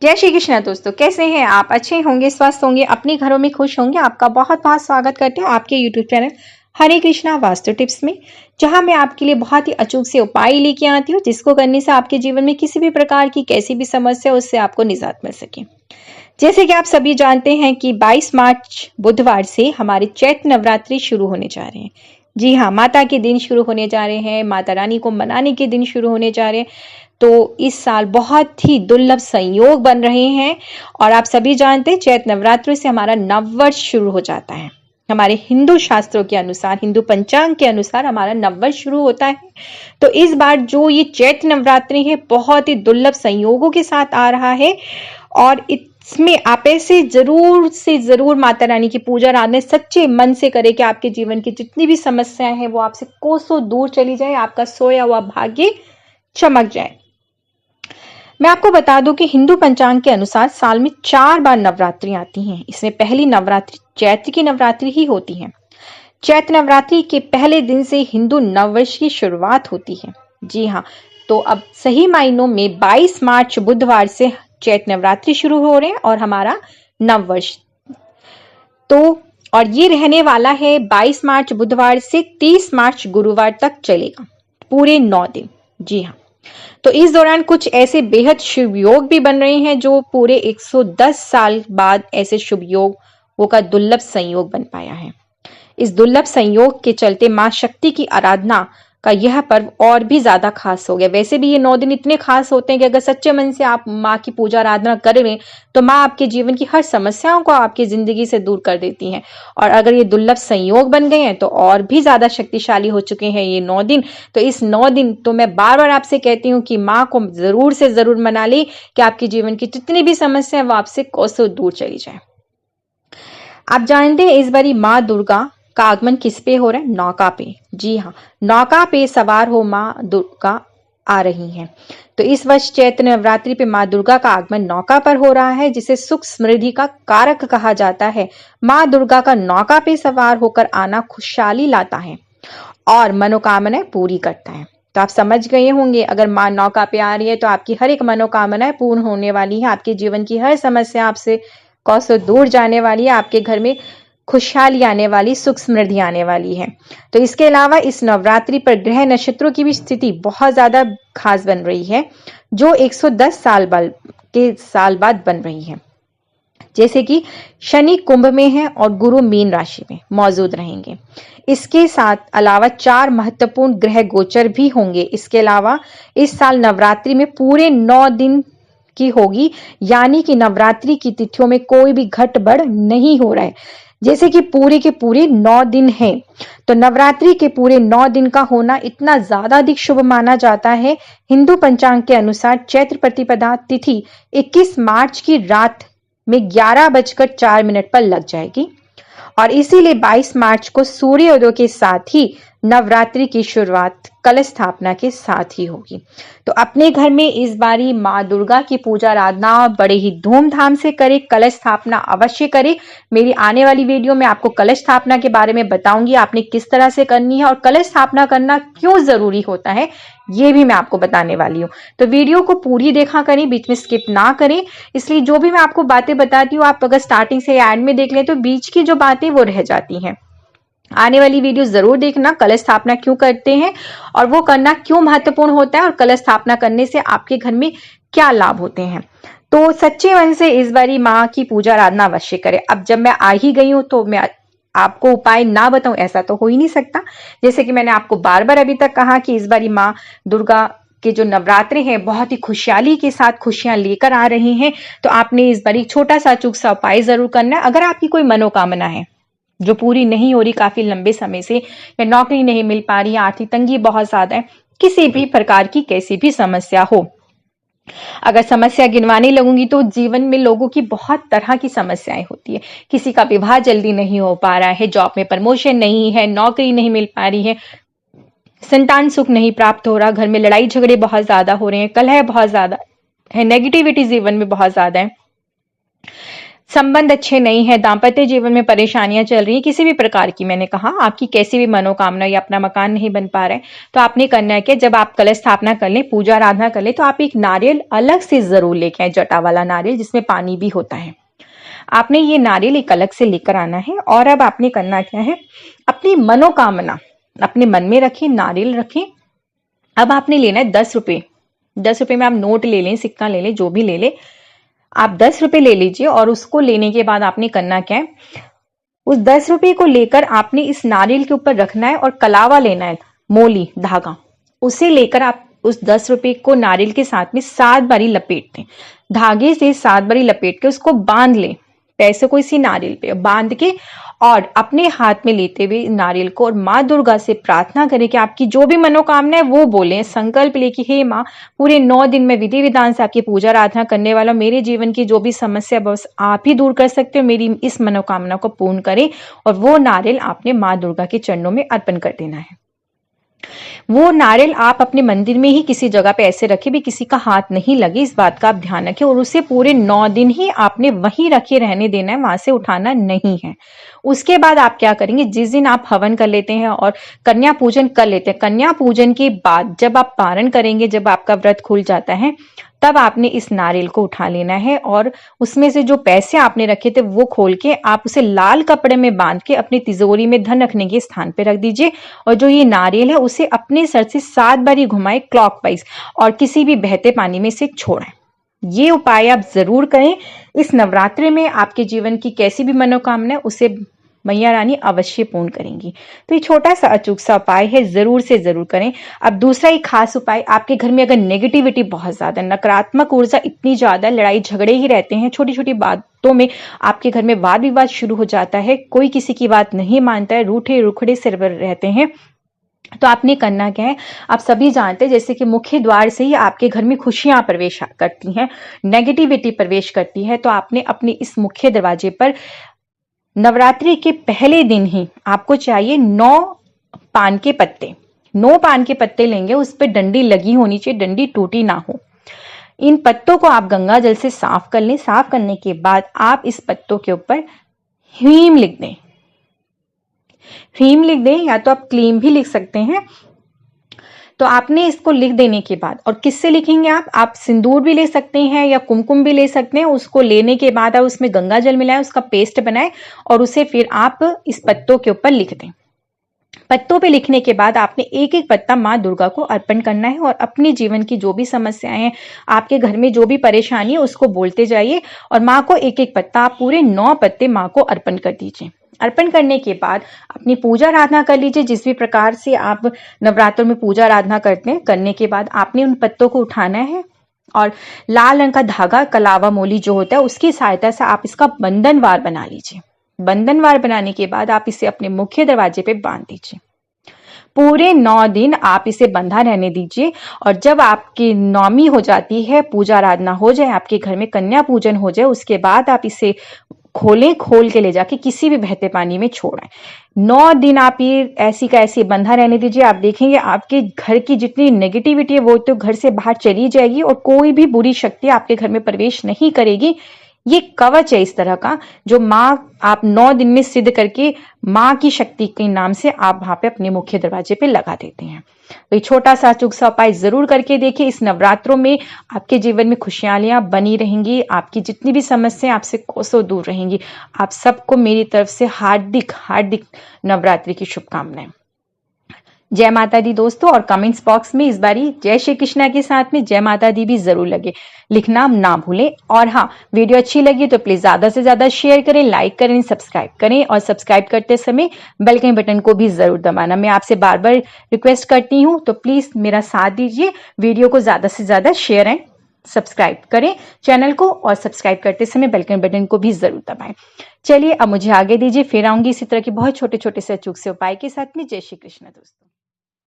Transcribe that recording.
जय श्री कृष्णा दोस्तों, कैसे हैं आप? अच्छे होंगे, स्वस्थ होंगे, अपने घरों में खुश होंगे। आपका बहुत बहुत स्वागत करते हैं आपके यूट्यूब चैनल हरे कृष्णा वास्तु टिप्स में, जहां मैं आपके लिए बहुत ही अचूक से उपाय लेके आती हूँ, जिसको करने से आपके जीवन में किसी भी प्रकार की कैसी भी समस्या उससे आपको निजात मिल सके। जैसे कि आप सभी जानते हैं कि 22 मार्च बुधवार से हमारे चैत्र नवरात्रि शुरू होने जा रहे हैं। जी हाँ, माता के दिन शुरू होने जा रहे हैं, माता रानी को मनाने के दिन शुरू होने जा रहे हैं। तो इस साल बहुत ही दुर्लभ संयोग बन रहे हैं और आप सभी जानते हैं चैत्र नवरात्रि से हमारा नववर्ष शुरू हो जाता है। हमारे हिंदू शास्त्रों के अनुसार, हिंदू पंचांग के अनुसार हमारा नववर्ष शुरू होता है। तो इस बार जो ये चैत्र नवरात्रि है बहुत ही दुर्लभ संयोगों के साथ आ रहा है और इसमें आप ऐसे जरूर से जरूर माता रानी की पूजा आराधना सच्चे मन से करें कि आपके जीवन की जितनी भी समस्याएं हैं वो आपसे कोसों दूर चली जाए, आपका सोया हुआ भाग्य चमक जाए। मैं आपको बता दूं कि हिंदू पंचांग के अनुसार साल में 4 बार नवरात्रि आती हैं। इसमें पहली नवरात्रि चैत्र की नवरात्रि ही होती है। चैत्र नवरात्रि के पहले दिन से हिंदू नववर्ष की शुरुआत होती है। जी हाँ, तो अब सही मायनों में 22 मार्च बुधवार से चैत्र नवरात्रि शुरू हो रहे हैं और हमारा नववर्ष तो और ये रहने वाला है 22 मार्च बुधवार से 30 मार्च गुरुवार तक चलेगा, पूरे 9 दिन। जी हाँ, तो इस दौरान कुछ ऐसे बेहद शुभ योग भी बन रहे हैं जो पूरे 110 साल बाद ऐसे शुभ योग का दुर्लभ संयोग बन पाया है। इस दुर्लभ संयोग के चलते मां शक्ति की आराधना का यह पर्व और भी ज्यादा खास हो गया। वैसे भी ये 9 दिन इतने खास होते हैं कि अगर सच्चे मन से आप माँ की पूजा आराधना करें तो माँ आपके जीवन की हर समस्याओं को आपकी जिंदगी से दूर कर देती हैं। और अगर ये दुर्लभ संयोग बन गए हैं तो और भी ज्यादा शक्तिशाली हो चुके हैं ये 9 दिन। तो इस 9 दिन तो मैं बार बार आपसे कहती हूँ कि माँ को जरूर से जरूर मना ले कि आपके जीवन की जितनी भी समस्या है वो आपसे कोसों दूर चली जाए। आप जानते हैं इस बारी माँ दुर्गा का आगमन किस पे हो रहा है? नौका पे। जी हाँ, नौका पे सवार हो माँ दुर्गा आ रही हैं। तो इस वर्ष चैत्र नवरात्रि पे माँ दुर्गा का आगमन नौका पर हो रहा है, जिसे सुख समृद्धि का कारक कहा जाता है। माँ दुर्गा का नौका पे सवार होकर आना खुशहाली लाता है और मनोकामनाएं पूरी करता है। तो आप समझ गए होंगे, अगर माँ नौका पे आ रही है तो आपकी हर एक मनोकामनाएं पूर्ण होने वाली है, आपके जीवन की हर समस्या आपसे कोसों दूर जाने वाली है, आपके घर में खुशहाली आने वाली, सुख समृद्धि आने वाली है। तो इसके अलावा इस नवरात्रि पर ग्रह नक्षत्रों की भी स्थिति बहुत ज्यादा खास बन रही है, जो 110 साल बाद बन रही है। जैसे कि शनि कुंभ में है और गुरु मीन राशि में मौजूद रहेंगे। इसके साथ अलावा 4 महत्वपूर्ण ग्रह गोचर भी होंगे। इसके अलावा इस साल नवरात्रि में पूरे 9 दिन की होगी, यानी कि नवरात्रि की तिथियों में कोई भी घट बढ़ नहीं हो रहा है। जैसे कि पूरे के पूरे 9 दिन हैं, तो नवरात्रि के पूरे 9 दिन का होना इतना ज्यादा अधिक शुभ माना जाता है। हिंदू पंचांग के अनुसार चैत्र प्रतिपदा तिथि 21 मार्च की रात में 11:04 पर लग जाएगी और इसीलिए 22 मार्च को सूर्योदय के साथ ही नवरात्रि की शुरुआत कलश स्थापना के साथ ही होगी। तो अपने घर में इस बारी माँ दुर्गा की पूजा आराधना बड़े ही धूमधाम से करें, कलश स्थापना अवश्य करें। मेरी आने वाली वीडियो में आपको कलश स्थापना के बारे में बताऊंगी, आपने किस तरह से करनी है और कलश स्थापना करना क्यों जरूरी होता है ये भी मैं आपको बताने वाली हूँ। तो वीडियो को पूरी देखा करें, बीच में स्किप ना करें। इसलिए जो भी मैं आपको बातें बताती हूँ आप अगर स्टार्टिंग से एंड में देख लें तो बीच की जो बातें वो रह जाती हैं। आने वाली वीडियो जरूर देखना, कलश स्थापना क्यों करते हैं और वो करना क्यों महत्वपूर्ण होता है और कलश स्थापना करने से आपके घर में क्या लाभ होते हैं। तो सच्चे मन से इस बारी माँ की पूजा आराधना अवश्य करें। अब जब मैं आ ही गई हूं तो मैं आपको उपाय ना बताऊं ऐसा तो हो ही नहीं सकता। जैसे कि मैंने आपको बार बार अभी तक कहा कि इस बारी माँ दुर्गा के जो नवरात्रे हैं बहुत ही खुशहाली के साथ खुशियां लेकर आ रही हैं। तो आपने इस बारी छोटा सा अचूक सा उपाय जरूर करना है। अगर आपकी कोई मनोकामना है जो पूरी नहीं हो रही काफी लंबे समय से, या नौकरी नहीं मिल पा रही, आर्थिक तंगी बहुत ज्यादा है, किसी भी प्रकार की कैसी भी समस्या हो, अगर समस्या गिनवाने लगूंगी तो जीवन में लोगों की बहुत तरह की समस्याएं होती है। किसी का विवाह जल्दी नहीं हो पा रहा है, जॉब में प्रमोशन नहीं है, नौकरी नहीं मिल पा रही है, संतान सुख नहीं प्राप्त हो रहा, घर में लड़ाई झगड़े बहुत ज्यादा हो रहे हैं, कलह बहुत ज्यादा है, नेगेटिविटी जीवन में बहुत ज्यादा है, संबंध अच्छे नहीं है, दांपत्य जीवन में परेशानियां चल रही हैं, किसी भी प्रकार की, मैंने कहा आपकी कैसी भी मनोकामना या अपना मकान नहीं बन पा रहा है, तो आपने करना है कि जब आप कलश स्थापना कर लें, पूजा आराधना कर लें, तो आप एक नारियल अलग से जरूर लेके आए, जटा वाला नारियल जिसमें पानी भी होता है। आपने ये नारियल एक अलग से लेकर आना है। और अब आपने करना क्या है, अपनी मनोकामना अपने मन में रखें, नारियल रखें। अब आपने लेना है 10 रुपए। 10 रुपए में आप नोट ले लें, सिक्का ले लें, जो भी ले लें, आप 10 रुपए ले लीजिए। और उसको लेने के बाद आपने करना क्या है, उस 10 रुपए को लेकर आपने इस नारियल के ऊपर रखना है और कलावा लेना है, मोली धागा, उसे लेकर आप उस 10 रुपए को नारियल के साथ में 7 बारी लपेट दें। धागे से 7 बारी लपेट के उसको बांध लें, पैसे को इसी नारियल पे बांध के, और अपने हाथ में लेते हुए नारियल को, और माँ दुर्गा से प्रार्थना करें कि आपकी जो भी मनोकामना है वो बोलें, संकल्प ले कि हे माँ, पूरे 9 दिन में विधि विधान से आपकी पूजा आराधना करने वाला, मेरे जीवन की जो भी समस्या बस आप ही दूर कर सकते हो, मेरी इस मनोकामना को पूर्ण करें। और वो नारियल आपने माँ दुर्गा के चरणों में अर्पण कर देना है। वो नारियल आप अपने मंदिर में ही किसी जगह पे ऐसे रखे भी, किसी का हाथ नहीं लगे, इस बात का आप ध्यान रखें। और उसे पूरे 9 दिन ही आपने वहीं रखे रहने देना है, वहां से उठाना नहीं है। उसके बाद आप क्या करेंगे, जिस दिन आप हवन कर लेते हैं और कन्या पूजन कर लेते हैं, कन्या पूजन के बाद जब आप पारण करेंगे, जब आपका व्रत खुल जाता है, तब आपने इस नारियल को उठा लेना है। और उसमें से जो पैसे आपने रखे थे वो खोल के आप उसे लाल कपड़े में बांध के अपनी तिजोरी में धन रखने के स्थान पे रख दीजिए। और जो ये नारियल है उसे अपने सर से 7 बारी घुमाए क्लॉकवाइज, और किसी भी बहते पानी में से छोड़ें। ये उपाय आप जरूर करें। इस नवरात्रि में आपके जीवन की कैसी भी मनोकामना है उसे मैया रानी अवश्य पूर्ण करेंगी। तो ये छोटा सा अचूक सा उपाय है, जरूर से जरूर करें। अब दूसरा एक खास उपाय, आपके घर में अगर नेगेटिविटी बहुत ज्यादा, नकारात्मक ऊर्जा इतनी ज्यादा, लड़ाई झगड़े ही रहते हैं, छोटी छोटी बातों में आपके घर में वाद विवाद शुरू हो जाता है, कोई किसी की बात नहीं मानता है, रूठे रुखड़े सिर पर रहते हैं, तो आपने करना क्या है, आप सभी जानते हैं जैसे कि मुख्य द्वार से ही आपके घर में खुशियां प्रवेश करती हैं, नेगेटिविटी प्रवेश करती है, तो आपने अपने इस मुख्य दरवाजे पर नवरात्रि के पहले दिन ही आपको चाहिए 9 पान के पत्ते। 9 पान के पत्ते लेंगे, उस पर डंडी लगी होनी चाहिए, डंडी टूटी ना हो। इन पत्तों को आप गंगा जल से साफ कर लें। साफ करने के बाद आप इस पत्तों के ऊपर ह्रीम लिख दें। ह्रीम लिख दें, या तो आप क्लीम भी लिख सकते हैं। तो आपने इसको लिख देने के बाद, और किससे लिखेंगे आप सिंदूर भी ले सकते हैं या कुमकुम भी ले सकते हैं। उसको लेने के बाद आप उसमें गंगा जल मिलाएं, उसका पेस्ट बनाएं, और उसे फिर आप इस पत्तों के ऊपर लिख दें। पत्तों पे लिखने के बाद आपने एक एक पत्ता माँ दुर्गा को अर्पण करना है, और अपने जीवन की जो भी समस्याएं हैं, आपके घर में जो भी परेशानी है, उसको बोलते जाइए, और माँ को एक एक पत्ता, आप पूरे 9 पत्ते माँ को अर्पण कर दीजिए। अर्पण करने के बाद अपनी पूजा आराधना कर लीजिए, जिस भी प्रकार से आप नवरात्रों में पूजा आराधना करते हैं। करने के बाद आपने उन पत्तों को उठाना है, और लाल रंग का धागा, कलावा मोली जो होता है, उसकी सहायता से आप इसका बंधनवार बना लीजिए। बंधनवार बनाने के बाद आप इसे अपने मुख्य दरवाजे पे बांध दीजिए। पूरे 9 दिन आप इसे बंधा रहने दीजिए। और जब आपकी नौमी हो जाती है, पूजा आराधना हो जाए, आपके घर में कन्या पूजन हो जाए, उसके बाद आप इसे खोलें, खोल के ले जाके किसी भी बहते पानी में छोड़ें। 9 दिन आप ये ऐसी का ऐसी बंधा रहने दीजिए। आप देखेंगे आपके घर की जितनी नेगेटिविटी है वो तो घर से बाहर चली जाएगी, और कोई भी बुरी शक्ति आपके घर में प्रवेश नहीं करेगी। ये कवच है इस तरह का, जो माँ आप 9 दिन में सिद्ध करके माँ की शक्ति के नाम से आप वहां पे अपने मुख्य दरवाजे पे लगा देते हैं। तो ये छोटा सा अचूक सा उपाय जरूर करके देखिए। इस नवरात्रों में आपके जीवन में खुशहालियां बनी रहेंगी, आपकी जितनी भी समस्याएं आपसे कोसों दूर रहेंगी। आप सबको मेरी तरफ से हार्दिक हार्दिक नवरात्रि की शुभकामनाएं। जय माता दी दोस्तों, और कमेंट्स बॉक्स में इस बारी जय श्री कृष्णा के साथ में जय माता दी भी जरूर लगे, लिखना ना भूलें। और हाँ, वीडियो अच्छी लगी तो प्लीज ज्यादा से ज्यादा शेयर करें, लाइक करें, सब्सक्राइब करें, और सब्सक्राइब करते समय बेल के बटन को भी जरूर दबाना मैं आपसे बार बार रिक्वेस्ट करती हूँ। तो प्लीज मेरा साथ दीजिए, वीडियो को ज्यादा से ज्यादा शेयर एंड सब्सक्राइब करें चैनल को, और सब्सक्राइब करते समय बेल के बटन को भी जरूर दबाएं। चलिए अब मुझे आगे दीजिए, फिर आऊंगी इसी तरह के बहुत छोटे छोटे से अचूक से उपाय के साथ में। जय श्री कृष्ण दोस्तों।